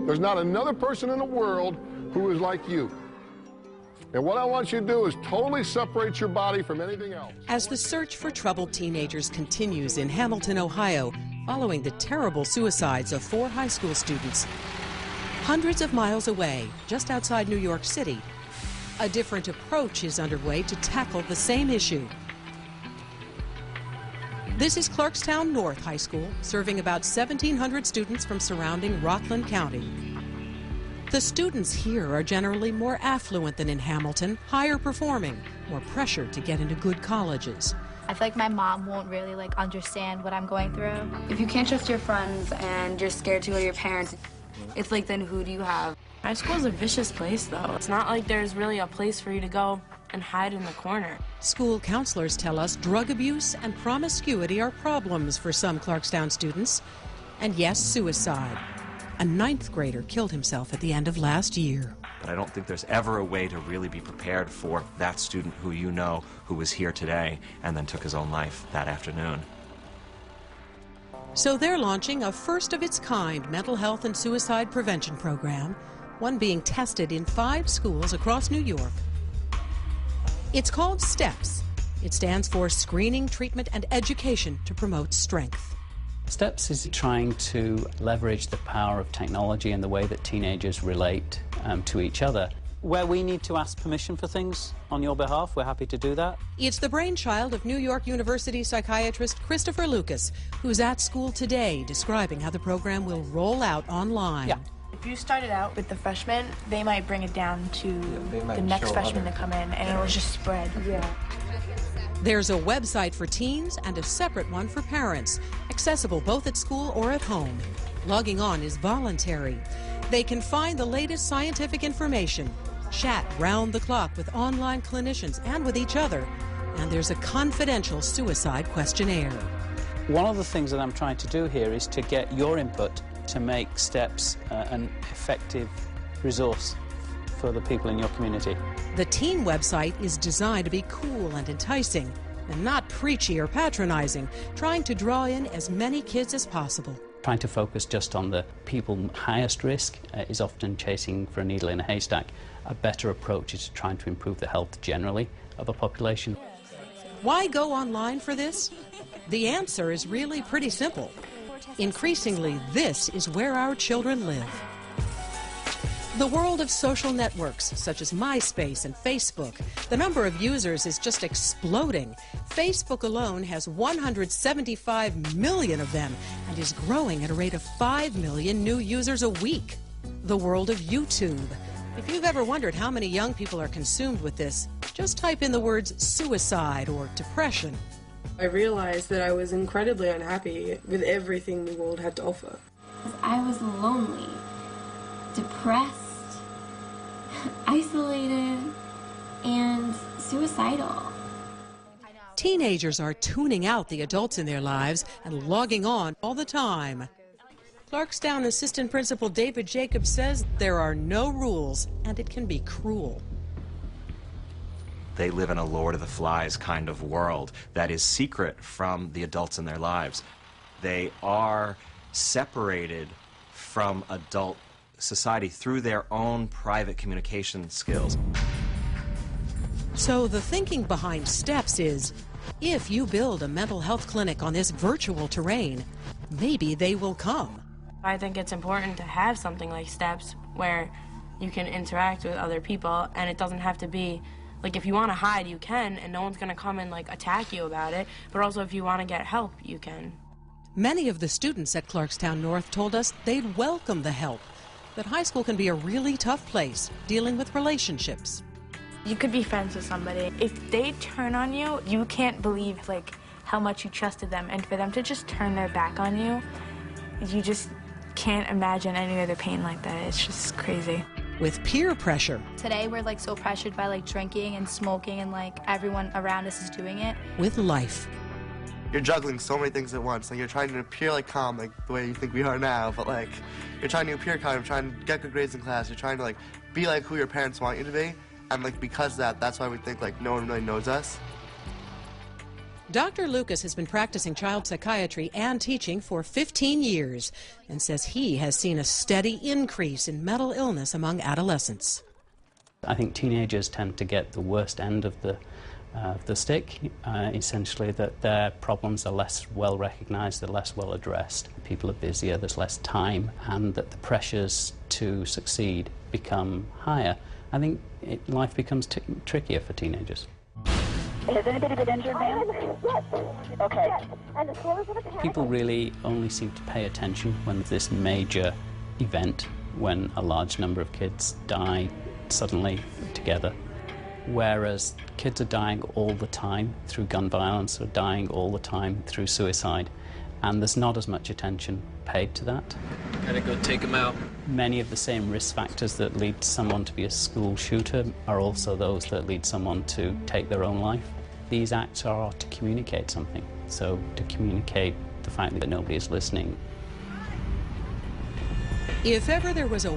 There's not another person in the world who is like you. And what I want you to do is totally separate your body from anything else. As the search for troubled teenagers continues in Hamilton, Ohio, following the terrible suicides of 4 high school students, hundreds of miles away, just outside New York City, a different approach is underway to tackle the same issue. This is Clarkstown North High School, serving about 1,700 students from surrounding Rockland County. The students here are generally more affluent than in Hamilton, higher performing, more pressure to get into good colleges. I feel like my mom won't really understand what I'm going through. If you can't trust your friends and you're scared to go to your parents, it's like, then who do you have? High school is a vicious place, though. It's not like there's really a place for you to go and hide in the corner. School counselors tell us drug abuse and promiscuity are problems for some Clarkstown students. And yes, suicide. A 9th grader killed himself at the end of last year. But I don't think there's ever a way to really be prepared for that student who you know who was here today and then took his own life that afternoon. So they're launching a first-of-its-kind mental health and suicide prevention program, one being tested in 5 schools across New York. It's called STEPS. It stands for Screening, Treatment, and Education to Promote Strength. STEPS is trying to leverage the power of technology and the way that teenagers relate to each other. Where we need to ask permission for things on your behalf, we're happy to do that. It's the brainchild of New York University psychiatrist Christopher Lucas, who's at school today describing how the program will roll out online. Yeah. If you started out with the freshmen, they might bring it down to the next freshman to come in, and it'll just spread. Yeah. There's a website for teens and a separate one for parents, accessible both at school or at home. Logging on is voluntary. They can find the latest scientific information, chat round the clock with online clinicians and with each other, and there's a confidential suicide questionnaire. One of the things that I'm trying to do here is to get your input to make STEPS an effective resource for the people in your community. The teen website is designed to be cool and enticing, and not preachy or patronizing, trying to draw in as many kids as possible. Trying to focus just on the people highest risk is often chasing for a needle in a haystack. A better approach is trying to improve the health generally of a population. Why go online for this? The answer is really pretty simple. Increasingly, this is where our children live. The world of social networks, such as MySpace and Facebook, the number of users is just exploding. Facebook alone has 175 million of them and is growing at a rate of 5 million new users a week. The world of YouTube. If you've ever wondered how many young people are consumed with this, just type in the words suicide or depression. I realized that I was incredibly unhappy with everything the world had to offer. I was lonely, depressed, isolated, and suicidal. Teenagers are tuning out the adults in their lives and logging on all the time. Clarkstown Assistant Principal David Jacobs says there are no rules and it can be cruel. They live in a Lord of the Flies kind of world that is secret from the adults in their lives. They are separated from adult society through their own private communication skills. So the thinking behind STEPS is, if you build a mental health clinic on this virtual terrain, maybe they will come. I think it's important to have something like STEPS where you can interact with other people, and it doesn't have to be like, if you want to hide, you can, and no one's going to come and attack you about it, but also if you want to get help, you can. Many of the students at Clarkstown North told us they'd welcome the help, that high school can be a really tough place dealing with relationships. You could be friends with somebody. If they turn on you, you can't believe how much you trusted them, and for them to just turn their back on you, you just can't imagine any other pain like that. It's just crazy. With peer pressure. Today we're so pressured by drinking and smoking, and everyone around us is doing it. With life. You're juggling so many things at once. You're trying to appear calm, the way you think we are now, but you're trying to appear calm, you're trying to get good grades in class, you're trying to be who your parents want you to be, and because of that, that's why we think no one really knows us. Dr. Lucas has been practicing child psychiatry and teaching for 15 years and says he has seen a steady increase in mental illness among adolescents. I think teenagers tend to get the worst end of the stick, essentially that their problems are less well recognised, they're less well addressed, people are busier, there's less time, and that the pressures to succeed become higher. I think life becomes trickier for teenagers. Has anybody been injured, ma'am? Yes. Okay. People really only seem to pay attention when there's this major event, when a large number of kids die suddenly together. Whereas kids are dying all the time through gun violence, or dying all the time through suicide, and there's not as much attention paid to that. Gotta go take them out. Many of the same risk factors that lead someone to be a school shooter are also those that lead someone to take their own life. These acts are to communicate something, so to communicate the fact that nobody is listening. If ever there was a